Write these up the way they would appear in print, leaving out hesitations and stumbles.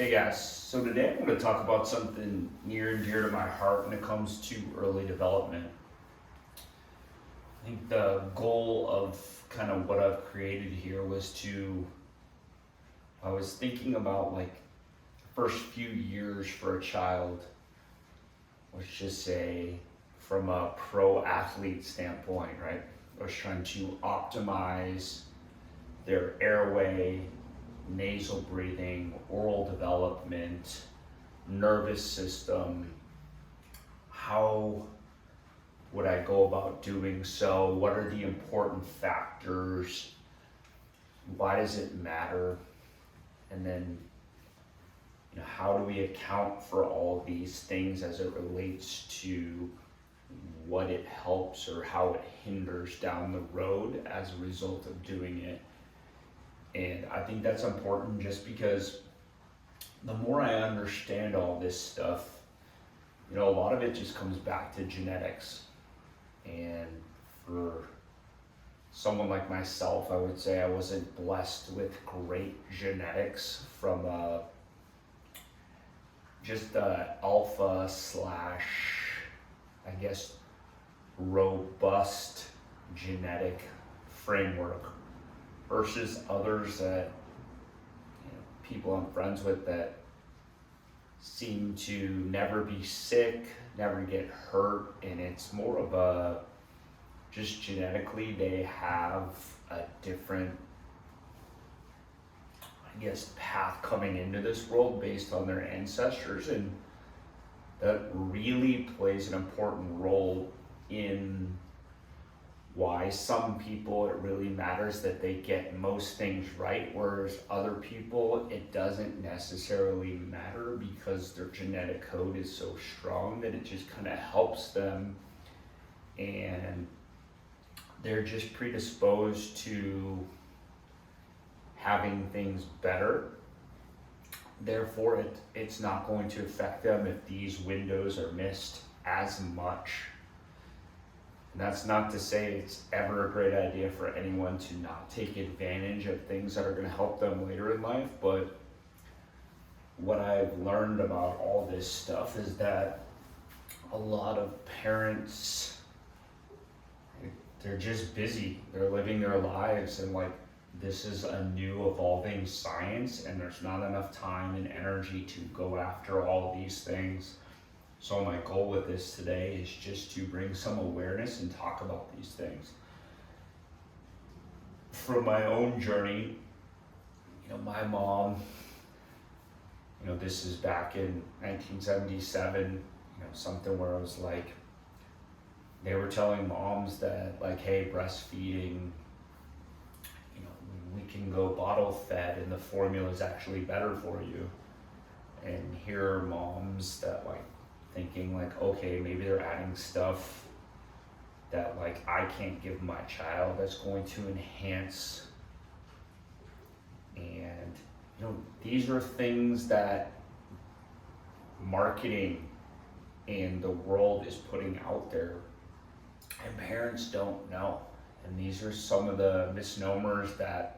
Hey guys, so today I'm going to talk about something near and dear to my heart when it comes to early development. I think the goal of kind of what I've created here I was thinking about like the first few years for a child, let's just say from a pro athlete standpoint, right? I was trying to optimize their airway, nasal breathing, oral development, nervous system. How would I go about doing so? What are the important factors? Why does it matter? And then, how do we account for all these things as it relates to what it helps or how it hinders down the road as a result of doing it? And I think that's important just because the more I understand all this stuff, a lot of it just comes back to genetics. And for someone like myself, I would say I wasn't blessed with great genetics from just the alpha / I guess robust genetic framework versus others that people I'm friends with that seem to never be sick, never get hurt, and it's more of a just genetically they have a different, I guess, path coming into this world based on their ancestors, and that really plays an important role in why some people it really matters that they get most things right, whereas other people it doesn't necessarily matter because their genetic code is so strong that it just kind of helps them and they're just predisposed to having things better. Therefore, it's not going to affect them if these windows are missed as much. And that's not to say it's ever a great idea for anyone to not take advantage of things that are going to help them later in life, but what I've learned about all this stuff is that a lot of parents, they're just busy. They're living their lives and this is a new evolving science and there's not enough time and energy to go after all of these things. So my goal with this today is just to bring some awareness and talk about these things. From my own journey, my mom, this is back in 1977, something where I was like, they were telling moms that hey, breastfeeding, we can go bottle fed and the formula is actually better for you. And here are moms that thinking okay, maybe they're adding stuff that I can't give my child that's going to enhance. And these are things that marketing and the world is putting out there and parents don't know. And these are some of the misnomers that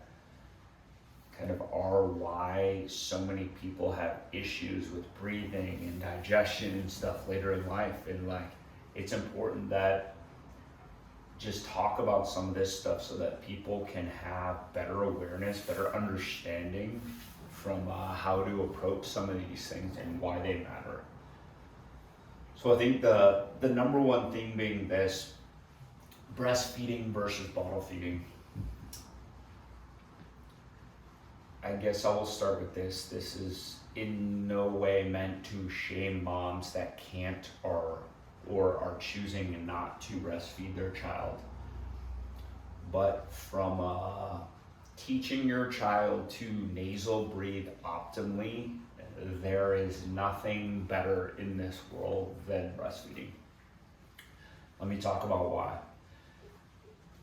kind of are why so many people have issues with breathing and digestion and stuff later in life. And it's important that just talk about some of this stuff so that people can have better awareness, better understanding from how to approach some of these things and why they matter. So I think the number one thing being this, breastfeeding versus bottle feeding. I guess I will start with this. This is in no way meant to shame moms that can't or are choosing not to breastfeed their child. But from teaching your child to nasal breathe optimally, there is nothing better in this world than breastfeeding. Let me talk about why.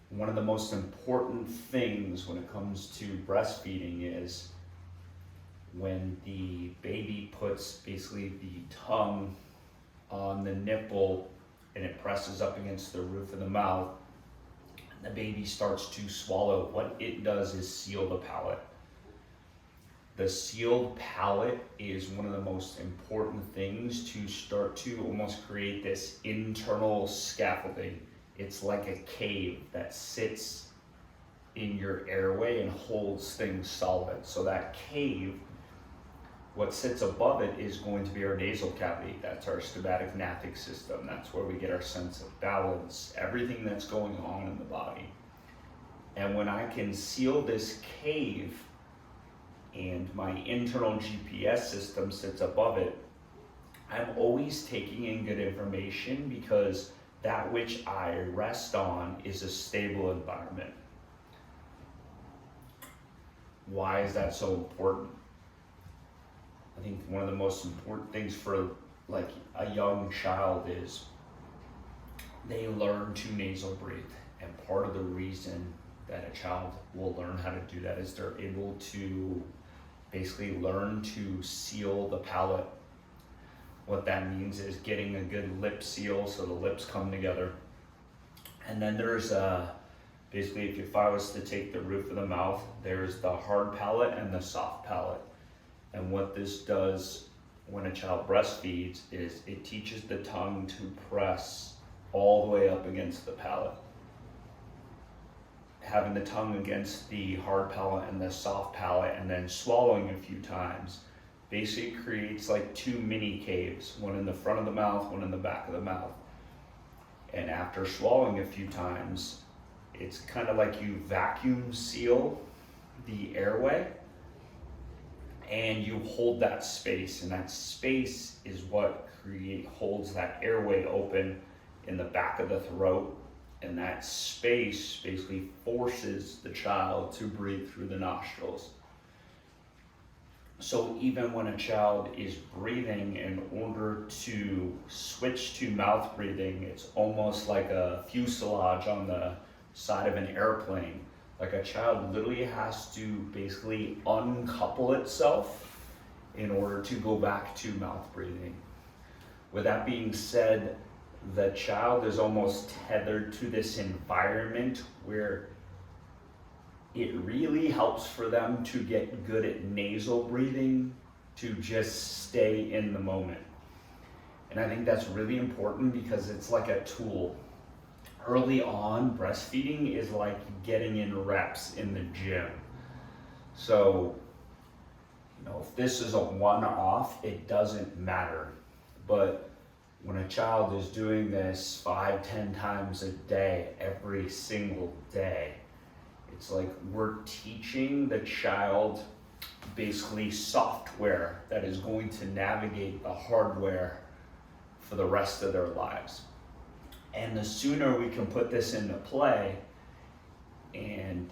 One of the most important things when it comes to breastfeeding is when the baby puts basically the tongue on the nipple and it presses up against the roof of the mouth, and the baby starts to swallow. What it does is seal the palate. the sealed palate is one of the most important things to start to almost create this internal scaffolding. It's like a cave that sits in your airway and holds things solid. So that cave, what sits above it is going to be our nasal cavity. That's our stomatic gnathic system. That's where we get our sense of balance, everything that's going on in the body. And when I can seal this cave and my internal GPS system sits above it, I'm always taking in good information because that which I rest on is a stable environment. Why is that so important? I think one of the most important things for like a young child is they learn to nasal breathe. And part of the reason that a child will learn how to do that is they're able to basically learn to seal the palate. What that means is getting a good lip seal so the lips come together. And then there's basically, if I was to take the roof of the mouth, there's the hard palate and the soft palate. And what this does when a child breastfeeds is it teaches the tongue to press all the way up against the palate. Having the tongue against the hard palate and the soft palate and then swallowing a few times basically creates like two mini caves, one in the front of the mouth, one in the back of the mouth. And after swallowing a few times, it's kind of like you vacuum seal the airway and you hold that space, and that space is what holds that airway open in the back of the throat, and that space basically forces the child to breathe through the nostrils. So even when a child is breathing, in order to switch to mouth breathing, it's almost like a fuselage on the side of an airplane. Like a child literally has to basically uncouple itself in order to go back to mouth breathing. With that being said, the child is almost tethered to this environment where it really helps for them to get good at nasal breathing, to just stay in the moment. And I think that's really important because it's like a tool. Early on, breastfeeding is like getting in reps in the gym. So, if this is a one-off, it doesn't matter. But when a child is doing this 5-10 times a day, every single day, it's like we're teaching the child basically software that is going to navigate the hardware for the rest of their lives. And the sooner we can put this into play, and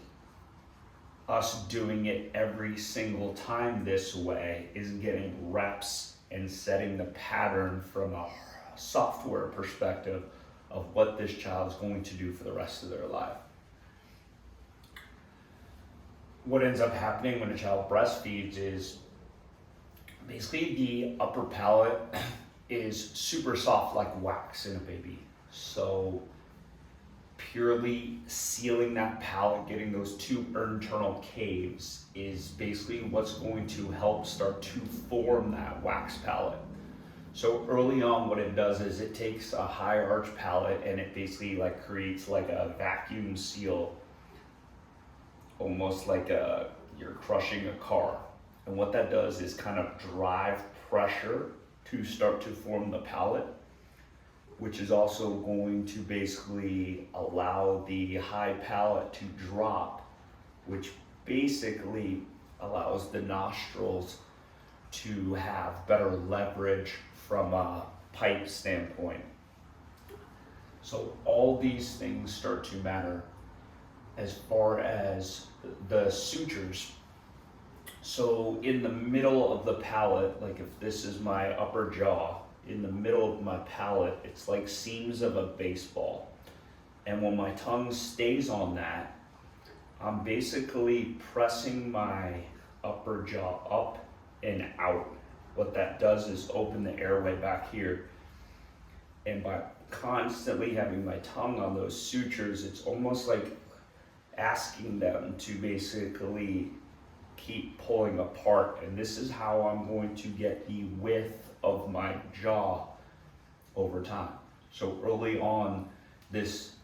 us doing it every single time this way is getting reps and setting the pattern from a software perspective of what this child is going to do for the rest of their life. What ends up happening when a child breastfeeds is basically the upper palate is super soft like wax in a baby. So purely sealing that palate, getting those two internal caves is basically what's going to help start to form that wax palate. So early on, what it does is it takes a high arch palate and it basically like creates like a vacuum seal, almost like you're crushing a car. And what that does is kind of drive pressure to start to form the palate, which is also going to basically allow the high palate to drop, which basically allows the nostrils to have better leverage from a pipe standpoint. So all these things start to matter as far as the sutures. So in the middle of the palate, like if this is my upper jaw, in the middle of my palate, it's like seams of a baseball. And when my tongue stays on that, I'm basically pressing my upper jaw up and out. What that does is open the airway back here. And by constantly having my tongue on those sutures, it's almost like asking them to basically keep pulling apart, and this is how I'm going to get the width of my jaw over time. So early on,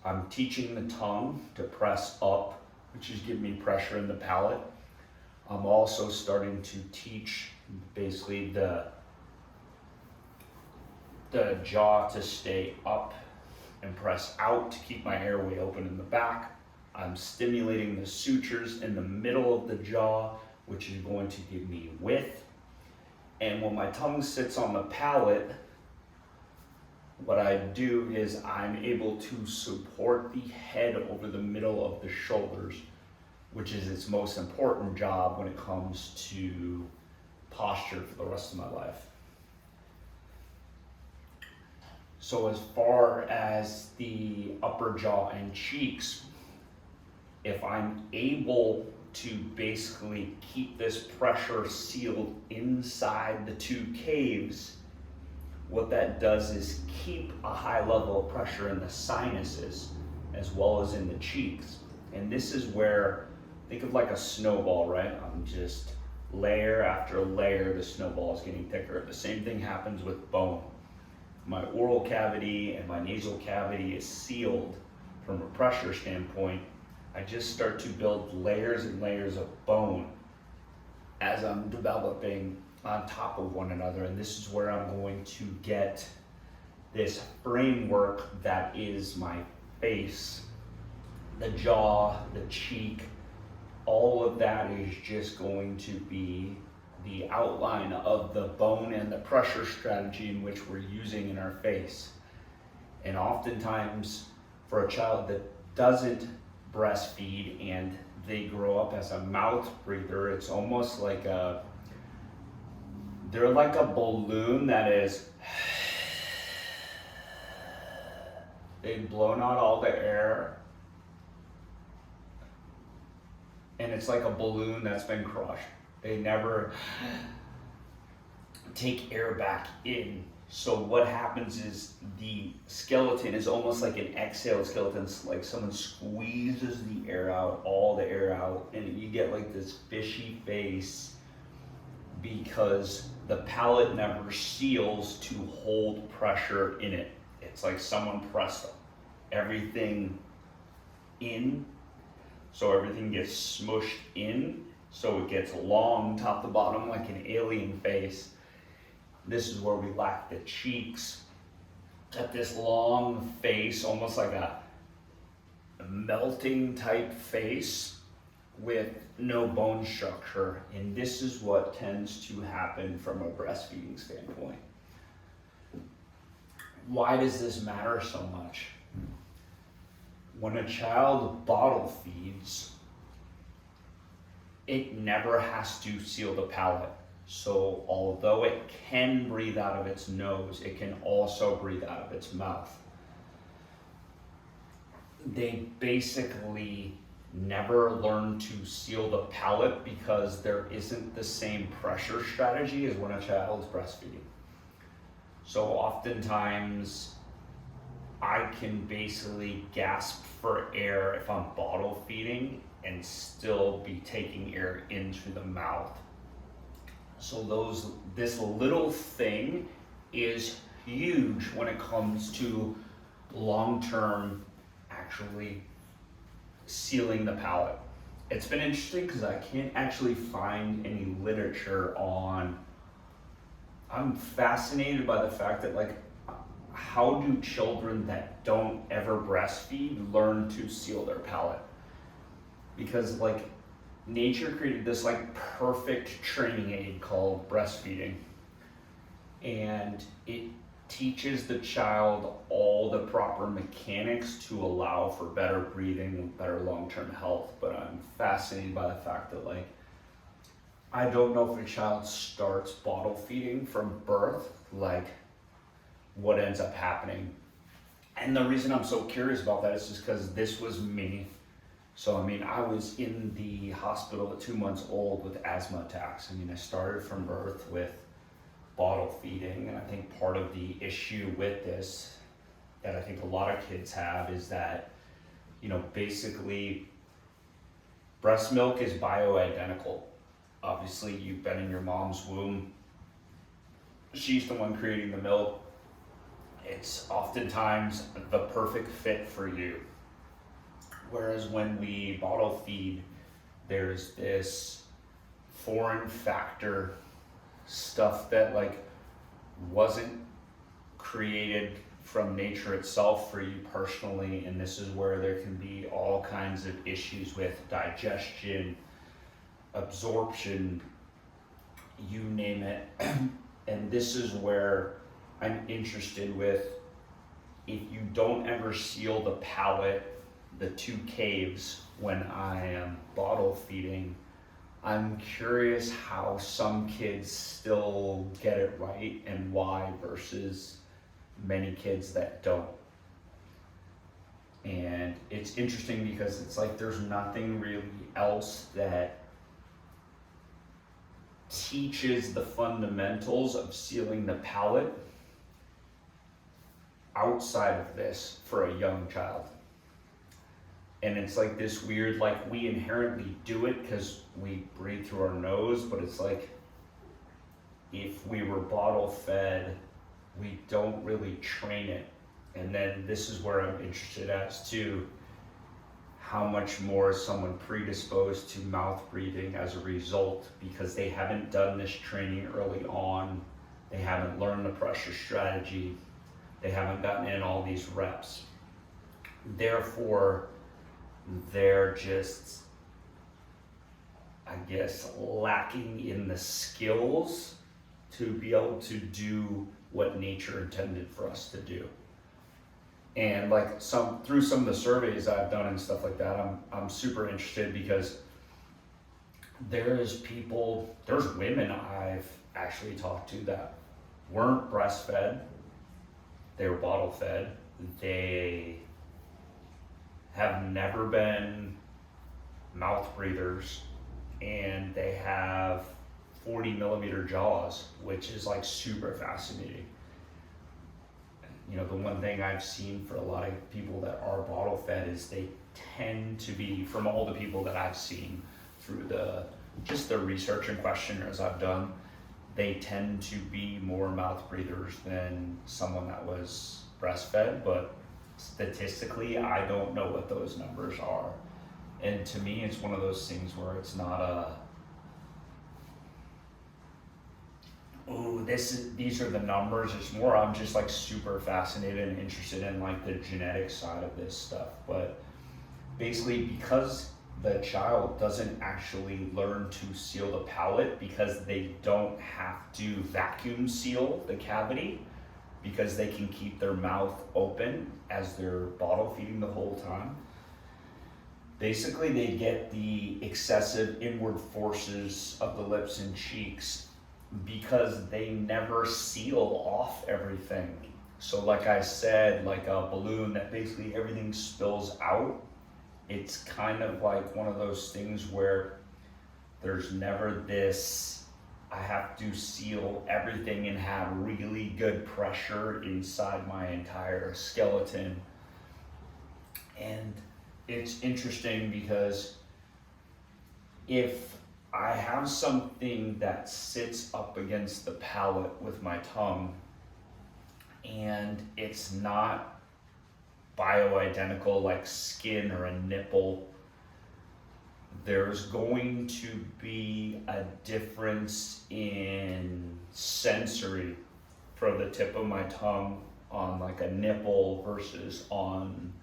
I'm teaching the tongue to press up, which is giving me pressure in the palate. I'm also starting to teach basically the jaw to stay up and press out to keep my airway open in the back. I'm stimulating the sutures in the middle of the jaw, which is going to give me width. And when my tongue sits on the palate, what I do is I'm able to support the head over the middle of the shoulders, which is its most important job when it comes to posture for the rest of my life. So as far as the upper jaw and cheeks, if I'm able to basically keep this pressure sealed inside the two caves, what that does is keep a high level of pressure in the sinuses as well as in the cheeks. And this is where, think of like a snowball, right? I'm just layer after layer, the snowball is getting thicker. The same thing happens with bone. My oral cavity and my nasal cavity is sealed from a pressure standpoint. I just start to build layers and layers of bone as I'm developing on top of one another. And this is where I'm going to get this framework that is my face, the jaw, the cheek. All of that is just going to be the outline of the bone and the pressure strategy in which we're using in our face. And oftentimes for a child that doesn't breastfeed and they grow up as a mouth breather, it's almost like they're like a balloon that is, they've blown out all the air, and it's like a balloon that's been crushed. They never take air back in. So what happens is the skeleton is almost like an exhaled skeleton. It's like someone squeezes the air out, all the air out, and you get like this fishy face because the palate never seals to hold pressure in it. It's like someone pressed everything in, so everything gets smushed in, so it gets long top to bottom like an alien face. This is where we lack the cheeks. At this long face, almost like a melting type face with no bone structure. And this is what tends to happen from a breastfeeding standpoint. Why does this matter so much? When a child bottle feeds, it never has to seal the palate. So although it can breathe out of its nose, it can also breathe out of its mouth. They basically never learn to seal the palate because there isn't the same pressure strategy as when a child's breastfeeding. So oftentimes I can basically gasp for air if I'm bottle feeding and still be taking air into the mouth. So this little thing is huge when it comes to long-term actually sealing the palate. It's been interesting because I can't actually find any literature on, I'm fascinated by the fact that like, how do children that don't ever breastfeed learn to seal their palate? Because like nature created this like perfect training aid called breastfeeding, and it teaches the child all the proper mechanics to allow for better breathing and better long-term health. But I'm fascinated by the fact that like, I don't know if a child starts bottle feeding from birth, like what ends up happening. And the reason I'm so curious about that is just because this was me. So, I mean, I was in the hospital at 2 months old with asthma attacks. I mean, I started from birth with bottle feeding. And I think part of the issue with this that I think a lot of kids have is that, you know, basically breast milk is bioidentical. obviously you've been in your mom's womb. She's the one creating the milk. It's oftentimes the perfect fit for you. Whereas when we bottle feed, there's this foreign factor stuff that like wasn't created from nature itself for you personally, and this is where there can be all kinds of issues with digestion, absorption, you name it. And this is where I'm interested with, if you don't ever seal the palate, the two caves, when I am bottle feeding, I'm curious how some kids still get it right and why versus many kids that don't. And it's interesting because it's like there's nothing really else that teaches the fundamentals of sealing the palate outside of this for a young child. And it's like this weird, like we inherently do it because we breathe through our nose, but it's like if we were bottle fed, we don't really train it. And then this is where I'm interested as to how much more is someone predisposed to mouth breathing as a result, because they haven't done this training early on, they haven't learned the pressure strategy, they haven't gotten in all these reps. Therefore, they're just, I guess, lacking in the skills to be able to do what nature intended for us to do. And like through some of the surveys I've done and stuff like that, I'm super interested because there's women I've actually talked to that weren't breastfed, they were bottle fed, they have never been mouth breathers, and they have 40 millimeter jaws, which is like super fascinating. You know, the one thing I've seen for a lot of people that are bottle fed is they tend to be, from all the people that I've seen through the research and questionnaires I've done, they tend to be more mouth breathers than someone that was breastfed. But statistically, I don't know what those numbers are. And to me, it's one of those things where it's not these are the numbers. It's more, I'm just like super fascinated and interested in like the genetic side of this stuff. But basically, because the child doesn't actually learn to seal the palate, because they don't have to vacuum seal the cavity, because they can keep their mouth open as they're bottle feeding the whole time. Basically, they get the excessive inward forces of the lips and cheeks because they never seal off everything. So like I said, like a balloon that basically everything spills out, it's kind of like one of those things where there's never this, I have to seal everything and have really good pressure inside my entire skeleton. And it's interesting because if I have something that sits up against the palate with my tongue and it's not bioidentical like skin or a nipple, there's going to be a difference in sensory for the tip of my tongue on like a nipple versus on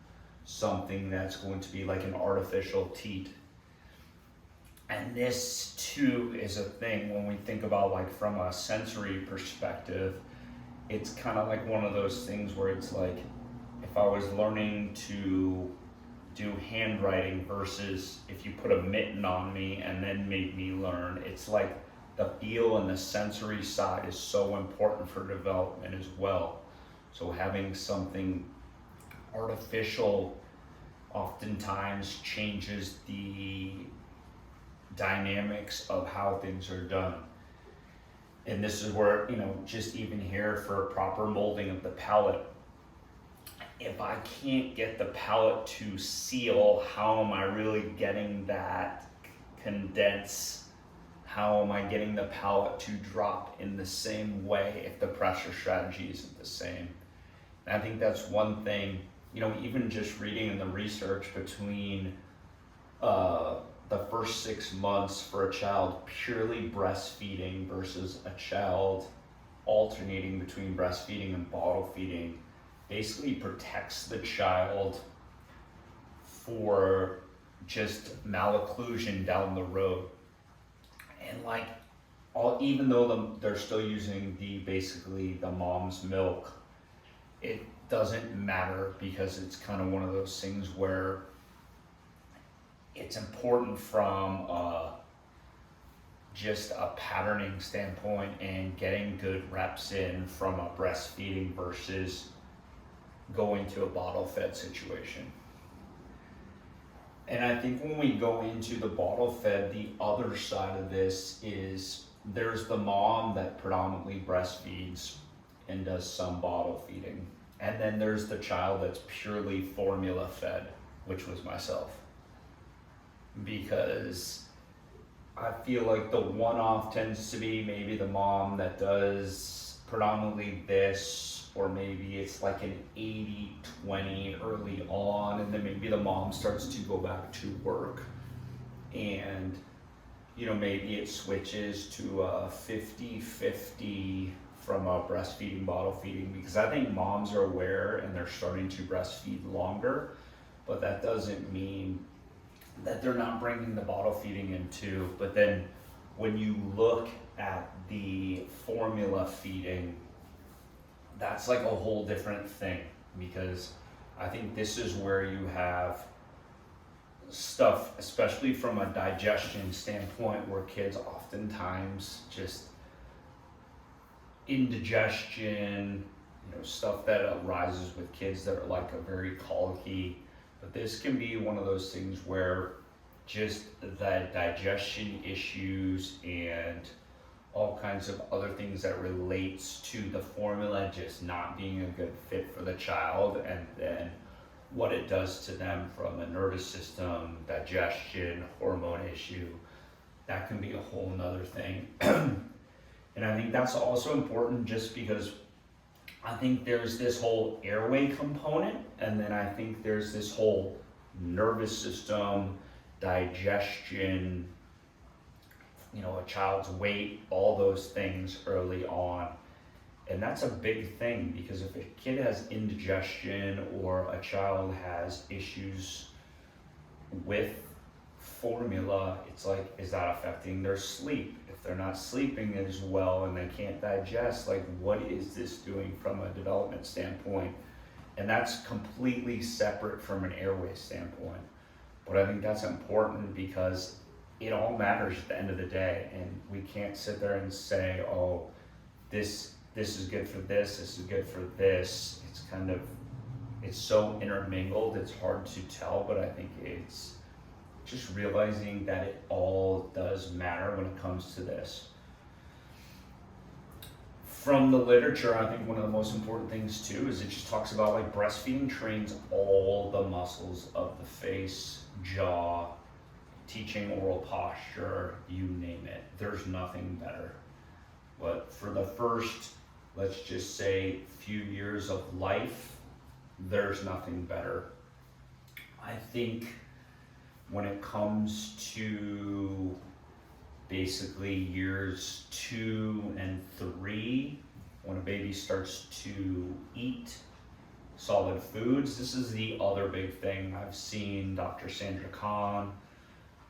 something that's going to be like an artificial teat. And this too is a thing when we think about like from a sensory perspective, it's kind of like one of those things where it's like, if I was learning to do handwriting versus if you put a mitten on me and then made me learn, it's like the feel and the sensory side is so important for development as well. So having something artificial oftentimes changes the dynamics of how things are done. And this is where, you know, just even here for proper molding of the palate, if I can't get the palate to seal, how am I really getting that condense How am I getting the palate to drop in the same way if the pressure strategy isn't the same? And I think that's one thing, you know, even just reading in the research between the first 6 months for a child purely breastfeeding versus a child alternating between breastfeeding and bottle feeding basically protects the child for just malocclusion down the road. And like, even though they're still using basically the mom's milk, it doesn't matter, because it's kind of one of those things where it's important from just a patterning standpoint and getting good reps in from a breastfeeding versus going to a bottle fed situation. And I think when we go into the bottle fed, the other side of this is there's the mom that predominantly breastfeeds and does some bottle feeding. And then there's the child that's purely formula fed, which was myself. Because I feel like the one-off tends to be maybe the mom that does predominantly this, or maybe it's like an 80-20 early on, and then maybe the mom starts to go back to work, and you know, maybe it switches to a 50-50 from a breastfeeding bottle feeding, because I think moms are aware and they're starting to breastfeed longer, but that doesn't mean that they're not bringing the bottle feeding in too. But then when you look at the formula feeding, that's like a whole different thing, because I think this is where you have stuff, especially from a digestion standpoint, where kids oftentimes just indigestion, you know, stuff that arises with kids that are like a very colicky. But this can be one of those things where just the digestion issues and all kinds of other things that relates to the formula just not being a good fit for the child, and then what it does to them from a nervous system, digestion, hormone issue, that can be a whole nother thing. And I think that's also important, just because I think there's this whole airway component, and then I think there's this whole nervous system, digestion, you know, a child's weight, all those things early on. And that's a big thing, because if a kid has indigestion or a child has issues with formula, it's like, is that affecting their sleep? If they're not sleeping as well and they can't digest, like, what is this doing from a development standpoint? And that's completely separate from an airway standpoint. But I think that's important, because it all matters at the end of the day, and we can't sit there and say, oh, this is good for this is good for this. It's kind of, it's so intermingled, it's hard to tell. But I think it's just realizing that it all does matter when it comes to this. From the literature, I think one of the most important things too is it just talks about like breastfeeding trains all the muscles of the face, jaw, teaching oral posture, you name it. There's nothing better. But for the first, let's just say, few years of life, there's nothing better. I think when it comes to basically years 2 and 3, when a baby starts to eat solid foods, this is the other big thing. I've seen Dr. Sandra Kahn,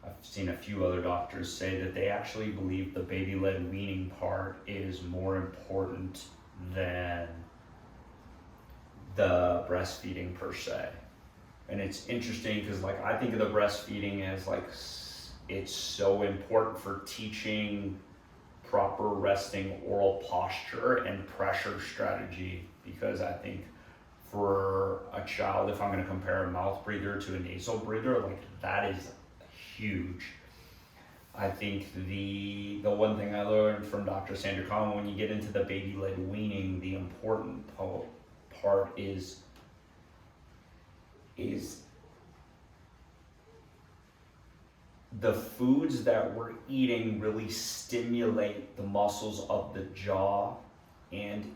I've seen a few other doctors say that they actually believe the baby-led weaning part is more important than the breastfeeding per se. And it's interesting, because like, I think of the breastfeeding as like, it's so important for teaching proper resting oral posture and pressure strategy, because I think for a child, if I'm going to compare a mouth breather to a nasal breather, like, that is huge. I think the one thing I learned from Dr. Sandra Kahn, when you get into the baby-led weaning, the important part is the foods that we're eating really stimulate the muscles of the jaw, and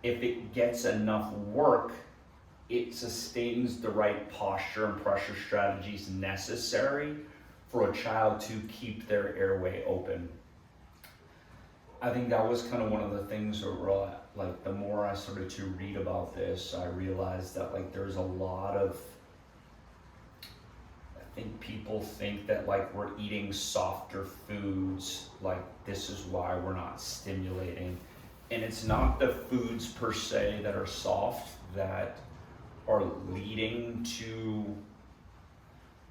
if it gets enough work, it sustains the right posture and pressure strategies necessary for a child to keep their airway open. I think that was kind of one of the things where, like, the more I started to read about this, I realized that, like, there's a lot of, I think people think that, like, we're eating softer foods, like this is why we're not stimulating. And it's not the foods per se that are soft that are leading to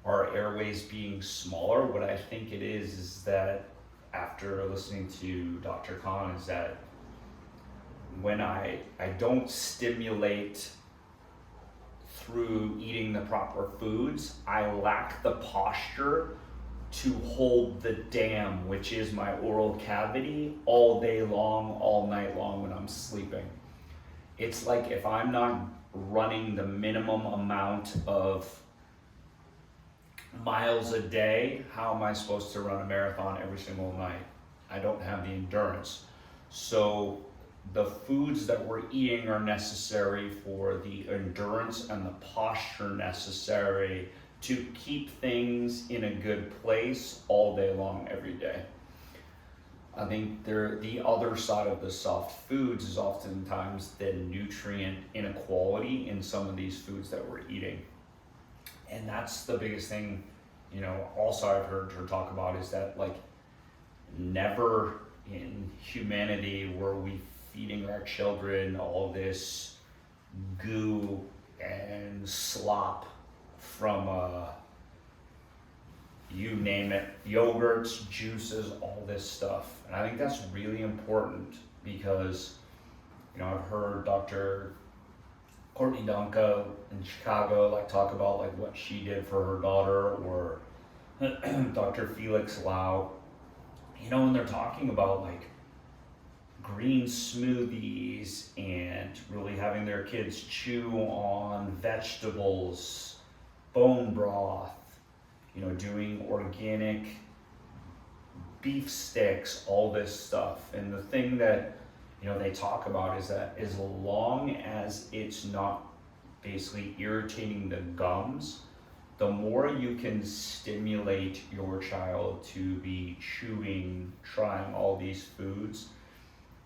our airways being smaller. What I think it is that after listening to Dr. Khan, is that when I don't stimulate through eating the proper foods, I lack the posture to hold the dam, which is my oral cavity, all day long, all night long when I'm sleeping. It's like if I'm not running the minimum amount of miles a day, how am I supposed to run a marathon every single night? I don't have the endurance. So the foods that we're eating are necessary for the endurance and the posture necessary to keep things in a good place all day long, every day. I think the other side of the soft foods is oftentimes the nutrient inequality in some of these foods that we're eating. And that's the biggest thing, you know, also I've heard her talk about is that, like, never in humanity were we feeding our children all this goo and slop from you name it, yogurts, juices, all this stuff. And I think that's really important because, you know, I've heard Dr. Courtney Donka in Chicago, like, talk about, like, what she did for her daughter, or Dr. Felix Lau, you know, when they're talking about, like, green smoothies and really having their kids chew on vegetables, bone broth, you know, doing organic beef sticks, all this stuff. And the thing that, you know, they talk about is that as long as it's not basically irritating the gums, the more you can stimulate your child to be chewing, trying all these foods,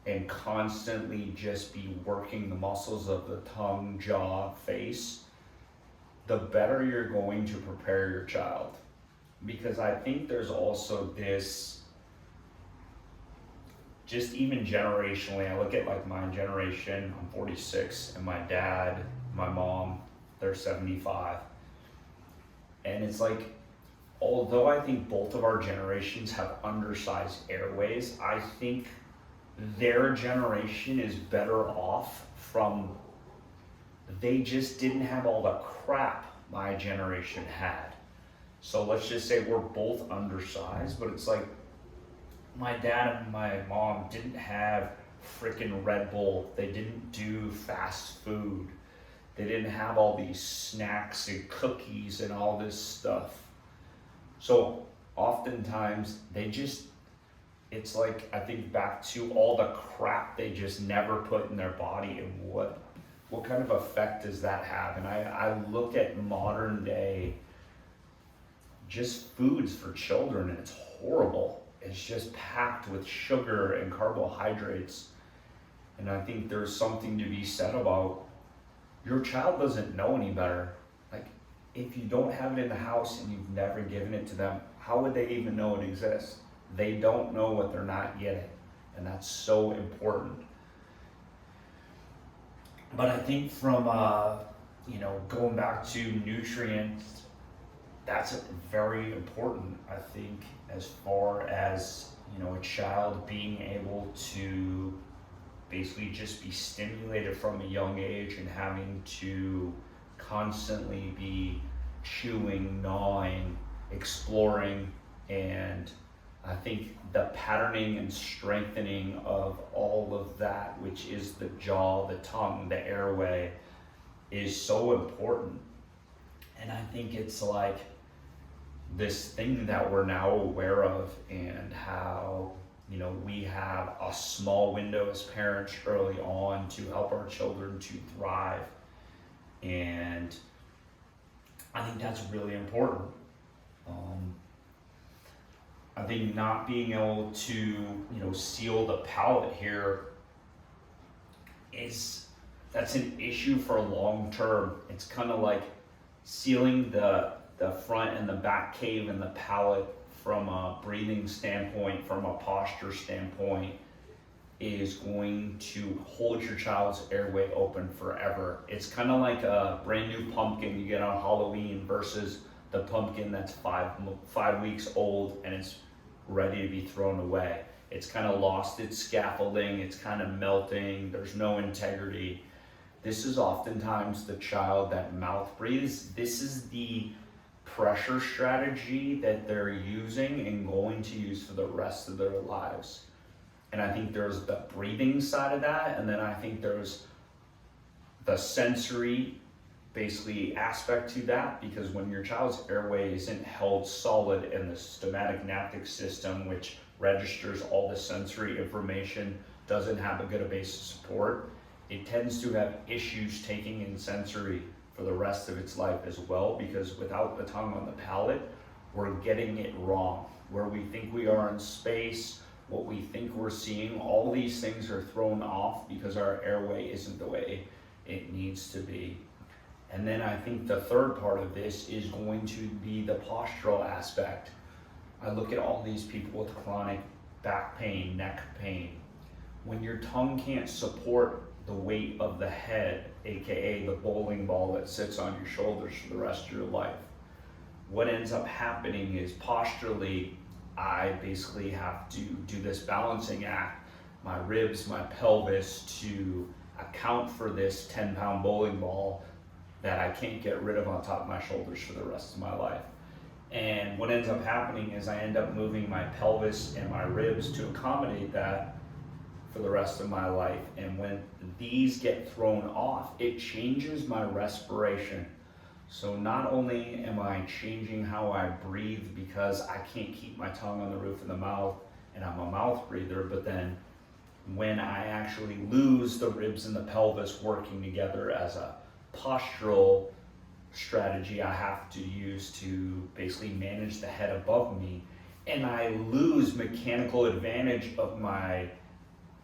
and constantly just be working the muscles of the tongue, jaw, face, the better you're going to prepare your child. Because I think there's also this, just even generationally, I look at, like, my generation, I'm 46, and my dad, my mom, they're 75. And it's like, although I think both of our generations have undersized airways, I think their generation is better off from, they just didn't have all the crap my generation had. So let's just say we're both undersized, but it's like my dad and my mom didn't have freaking Red Bull. They didn't do fast food. They didn't have all these snacks and cookies and all this stuff. So oftentimes they just, it's like, I think back to all the crap they just never put in their body, and what kind of effect does that have? And I look at modern day just foods for children, and it's horrible. It's just packed with sugar and carbohydrates. And I think there's something to be said about, your child doesn't know any better. Like, if you don't have it in the house and you've never given it to them, how would they even know it exists? They don't know what they're not getting, and that's so important. But I think from, you know, going back to nutrients, that's very important, I think, as far as, you know, a child being able to basically just be stimulated from a young age and having to constantly be chewing, gnawing, exploring. And I think the patterning and strengthening of all of that, which is the jaw, the tongue, the airway, is so important. And I think it's like, this thing that we're now aware of, and how, you know, we have a small window as parents early on to help our children to thrive. And I think that's really important. I think not being able to, you know, seal the palate here that's an issue for long term. It's kind of like sealing the front and the back cave and the palate from a breathing standpoint, from a posture standpoint, is going to hold your child's airway open forever. It's kind of like a brand new pumpkin you get on Halloween versus the pumpkin that's five weeks old and it's ready to be thrown away. It's kind of lost its scaffolding, it's kind of melting, there's no integrity. This is oftentimes the child that mouth breathes. This is the pressure strategy that they're using and going to use for the rest of their lives. And I think there's the breathing side of that, and then I think there's the sensory basically aspect to that, because when your child's airway isn't held solid in the stomatic system, which registers all the sensory information, doesn't have a good base of support, it tends to have issues taking in sensory for the rest of its life as well, because without the tongue on the palate, we're getting it wrong. Where we think we are in space, what we think we're seeing, all these things are thrown off because our airway isn't the way it needs to be. And then I think the third part of this is going to be the postural aspect. I look at all these people with chronic back pain, neck pain. When your tongue can't support the weight of the head, aka the bowling ball that sits on your shoulders for the rest of your life, what ends up happening is posturally, I basically have to do this balancing act, my ribs, my pelvis, to account for this 10-pound bowling ball that I can't get rid of on top of my shoulders for the rest of my life. And what ends up happening is I end up moving my pelvis and my ribs to accommodate that for the rest of my life. And when these get thrown off, it changes my respiration. So not only am I changing how I breathe because I can't keep my tongue on the roof of the mouth and I'm a mouth breather, but then when I actually lose the ribs and the pelvis working together as a postural strategy I have to use to basically manage the head above me, and I lose mechanical advantage of my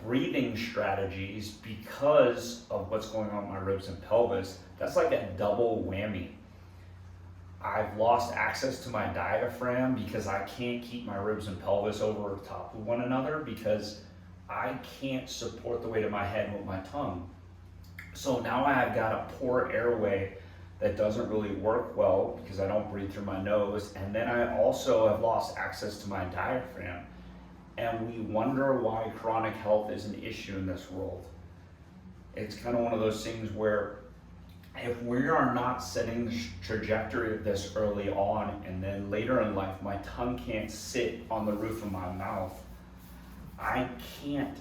breathing strategies because of what's going on with my ribs and pelvis, that's like a double whammy. I've lost access to my diaphragm because I can't keep my ribs and pelvis over top of one another because I can't support the weight of my head with my tongue. So now I've got a poor airway that doesn't really work well because I don't breathe through my nose, and then I also have lost access to my diaphragm. And we wonder why chronic health is an issue in this world. It's kind of one of those things where if we are not setting the trajectory of this early on, and then later in life my tongue can't sit on the roof of my mouth, I can't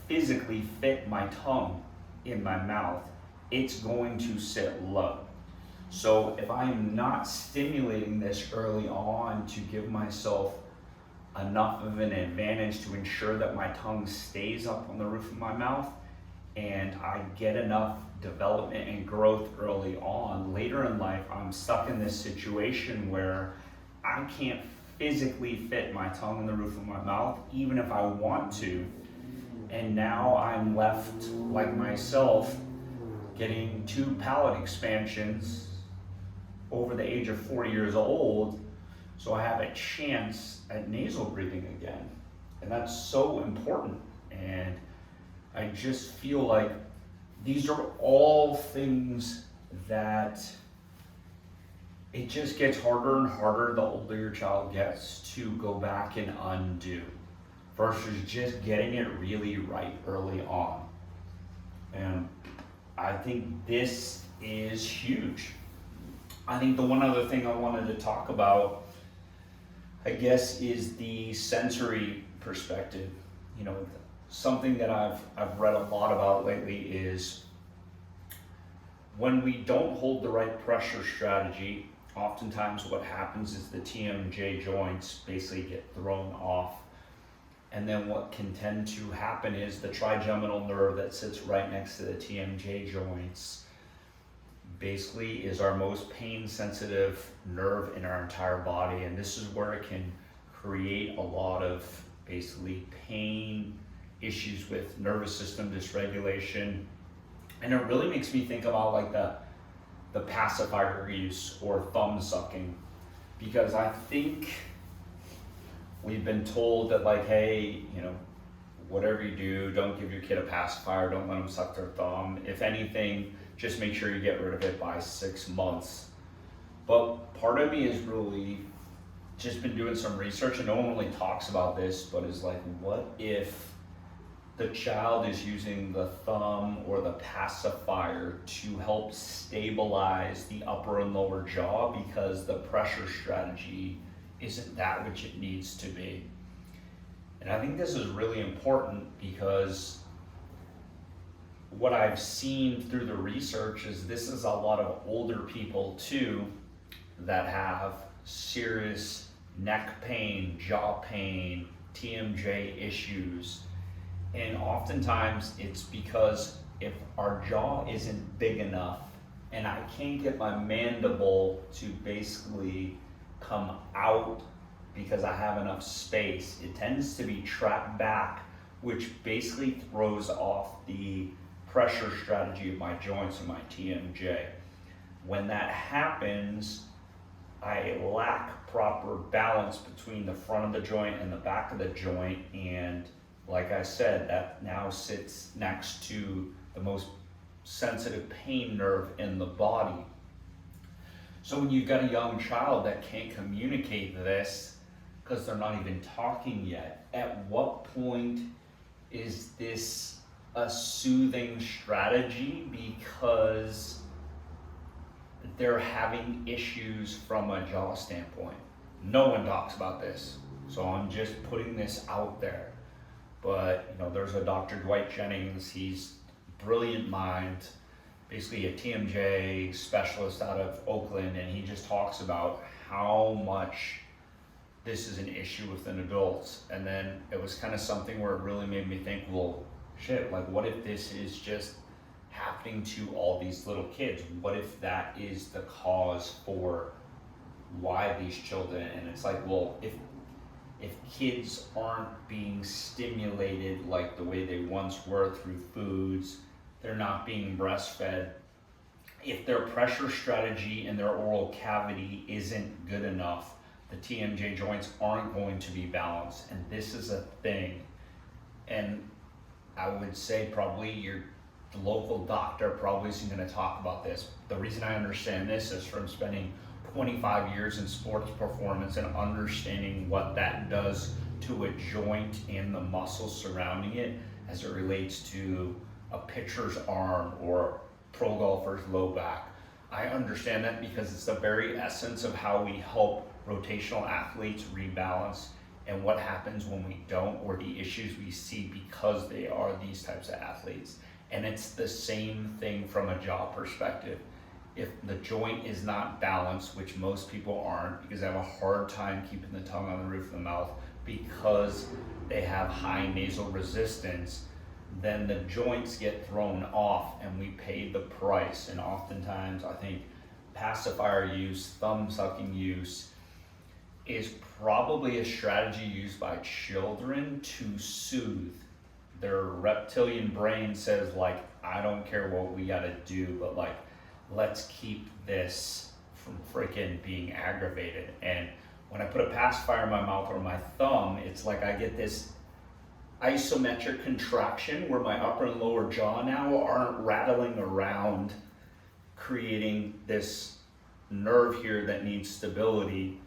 physically fit my tongue in my mouth. It's going to sit low. So if I am not stimulating this early on to give myself enough of an advantage to ensure that my tongue stays up on the roof of my mouth and I get enough development and growth early on, later in life I'm stuck in this situation where I can't physically fit my tongue in the roof of my mouth even if I want to, and now I'm left like myself getting 2 palate expansions over the age of 40 years old, so I have a chance at nasal breathing again. And that's so important. And I just feel like these are all things that it just gets harder and harder the older your child gets to go back and undo versus just getting it really right early on. And I think this is huge. I think the one other thing I wanted to talk about, I guess, is the sensory perspective. You know, something that I've read a lot about lately is when we don't hold the right pressure strategy, oftentimes what happens is the TMJ joints basically get thrown off. And then what can tend to happen is the trigeminal nerve that sits right next to the TMJ joints basically is our most pain sensitive nerve in our entire body. And this is where it can create a lot of basically pain issues with nervous system dysregulation. And it really makes me think about like the pacifier use or thumb sucking, because I think we've been told that like, hey, you know, whatever you do, don't give your kid a pacifier, don't let them suck their thumb. If anything, just make sure you get rid of it by 6 months. But part of me has really just been doing some research, and no one really talks about this, but is like, what if the child is using the thumb or the pacifier to help stabilize the upper and lower jaw because the pressure strategy isn't that which it needs to be. And I think this is really important because what I've seen through the research is this is a lot of older people too that have serious neck pain, jaw pain, TMJ issues. And oftentimes it's because if our jaw isn't big enough and I can't get my mandible to basically come out because I have enough space, it tends to be trapped back, which basically throws off the pressure strategy of my joints and my TMJ. When that happens, I lack proper balance between the front of the joint and the back of the joint, and like I said, that now sits next to the most sensitive pain nerve in the body. So when you've got a young child that can't communicate this because they're not even talking yet, at what point is this a soothing strategy because they're having issues from a jaw standpoint? No one talks about this, so I'm just putting this out there. But you know, there's a Dr. Dwight Jennings, he's a brilliant mind, basically a TMJ specialist out of Oakland, and he just talks about how much this is an issue within adults. And then it was kind of something where it really made me think, well, shit, like what if this is just happening to all these little kids? What if that is the cause for why these children? And it's like, well, if kids aren't being stimulated like the way they once were through foods, they're not being breastfed, if their pressure strategy in their oral cavity isn't good enough, the TMJ joints aren't going to be balanced. And this is a thing. And I would say probably the local doctor probably isn't going to talk about this. The reason I understand this is from spending 25 years in sports performance and understanding what that does to a joint and the muscles surrounding it as it relates to a pitcher's arm or pro golfer's low back. I understand that because it's the very essence of how we help rotational athletes rebalance and what happens when we don't, or the issues we see because they are these types of athletes. And it's the same thing from a jaw perspective. If the joint is not balanced, which most people aren't because they have a hard time keeping the tongue on the roof of the mouth because they have high nasal resistance, then the joints get thrown off and we pay the price. And oftentimes I think pacifier use, thumb sucking use is probably a strategy used by children to soothe. Their reptilian brain says like, I don't care what we gotta do, but like, let's keep this from freaking being aggravated. And when I put a pacifier in my mouth or my thumb, it's like I get this isometric contraction where my upper and lower jaw now aren't rattling around, creating this nerve here that needs stability.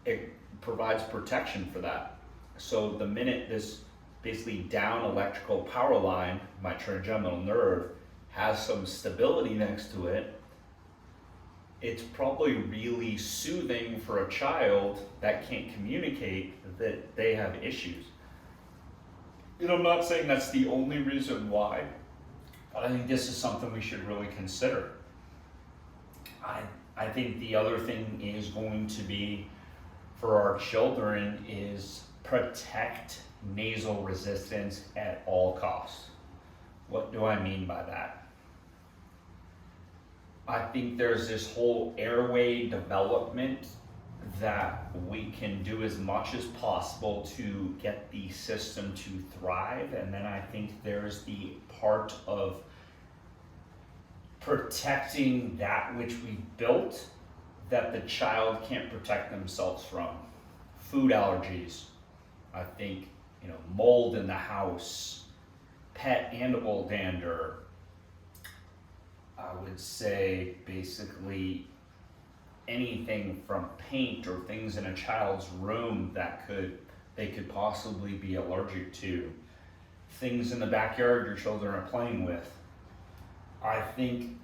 It provides protection for that. So the minute this basically down electrical power line, my trigeminal nerve, has some stability next to it, it's probably really soothing for a child that can't communicate that they have issues. And I'm not saying that's the only reason why, but I think this is something we should really consider. I I think the other thing is going to be for our children is protect nasal resistance at all costs. What do I mean by that? I think there's this whole airway development that we can do as much as possible to get the system to thrive. And then I think there's the part of protecting that which we built that the child can't protect themselves from. Food allergies, I think, mold in the house, pet animal dander. I would say basically anything from paint or things in a child's room that they could possibly be allergic to. Things in the backyard your children are playing with. I think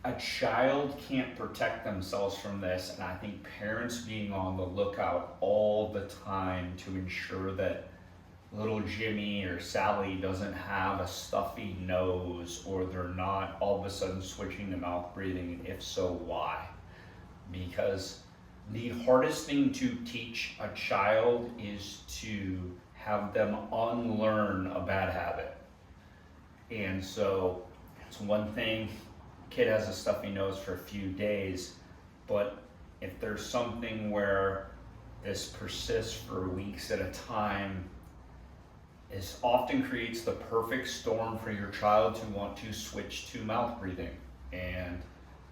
a child can't protect themselves from this, and I think parents being on the lookout all the time to ensure that little Jimmy or Sally doesn't have a stuffy nose, or they're not all of a sudden switching to mouth breathing, and if so, why? Because the hardest thing to teach a child is to have them unlearn a bad habit. And so it's one thing, kid has a stuffy nose for a few days, but if there's something where this persists for weeks at a time, this often creates the perfect storm for your child to want to switch to mouth breathing. And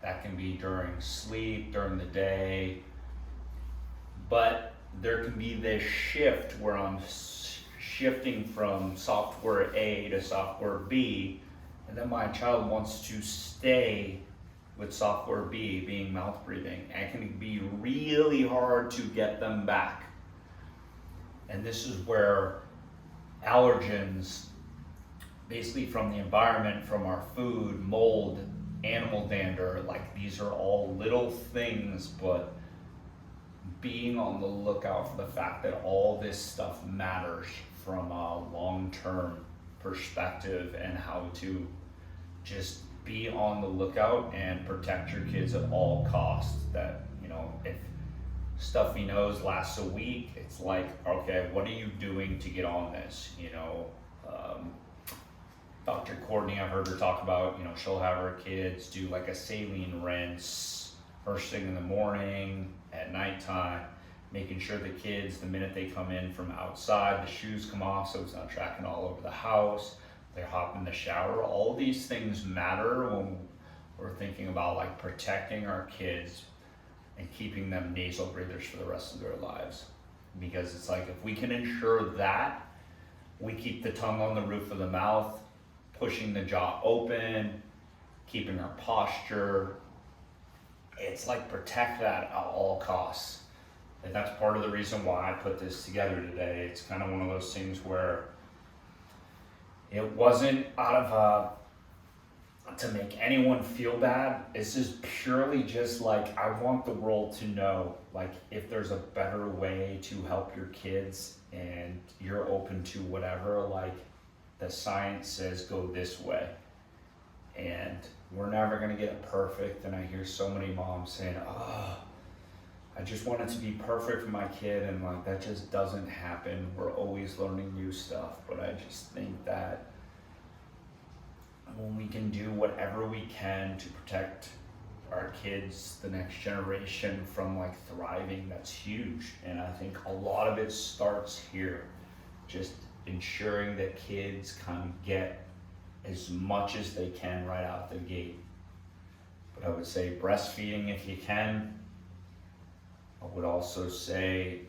that can be during sleep, during the day, but there can be this shift where I'm shifting from software A to software B, and then my child wants to stay with software B, being mouth breathing, and it can be really hard to get them back. And this is where allergens, basically from the environment, from our food, mold, animal dander, like these are all little things, but being on the lookout for the fact that all this stuff matters from a long-term perspective, and how to just be on the lookout and protect your kids at all costs. That, if stuffy nose lasts a week, it's like, okay, what are you doing to get on this? Dr. Courtney, I've heard her talk about, she'll have her kids do like a saline rinse first thing in the morning, at nighttime, making sure the kids, the minute they come in from outside, the shoes come off so it's not tracking all over the house. They hop in the shower. All of these things matter when we're thinking about like protecting our kids and keeping them nasal breathers for the rest of their lives. Because it's like, if we can ensure that, we keep the tongue on the roof of the mouth, pushing the jaw open, keeping our posture. It's like protect that at all costs. And that's part of the reason why I put this together today. It's kind of one of those things where it wasn't out of to make anyone feel bad. This is purely just like, I want the world to know, like, if there's a better way to help your kids and you're open to whatever, like the science says go this way. And we're never gonna get it perfect. And I hear so many moms saying, oh, I just want it to be perfect for my kid, and like that just doesn't happen. We're always learning new stuff, but I just think that when we can do whatever we can to protect our kids, the next generation, from like thriving, that's huge. And I think a lot of it starts here, just ensuring that kids kind of get as much as they can right out the gate. But I would say breastfeeding if you can. I would also say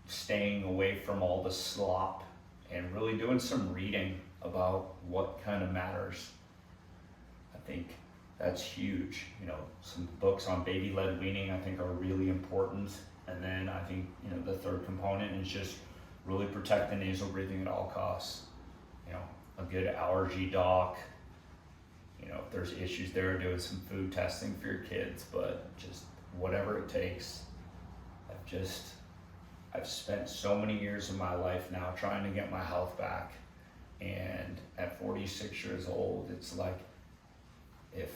staying away from all the slop and really doing some reading about what kind of matters. I think that's huge. Some books on baby-led weaning I think are really important. And then I think, the third component is just really protect the nasal breathing at all costs. A good allergy doc, if there's issues there, doing some food testing for your kids, but just whatever it takes. I've spent so many years of my life now trying to get my health back, and at 46 years old, it's like, if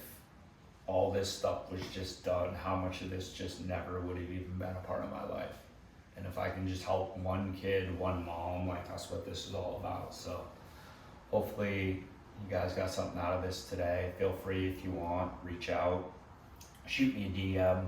all this stuff was just done, how much of this just never would have even been a part of my life. And if I can just help one kid, one mom, like that's what this is all about. So hopefully you guys got something out of this today. Feel free if you want, reach out, shoot me a DM.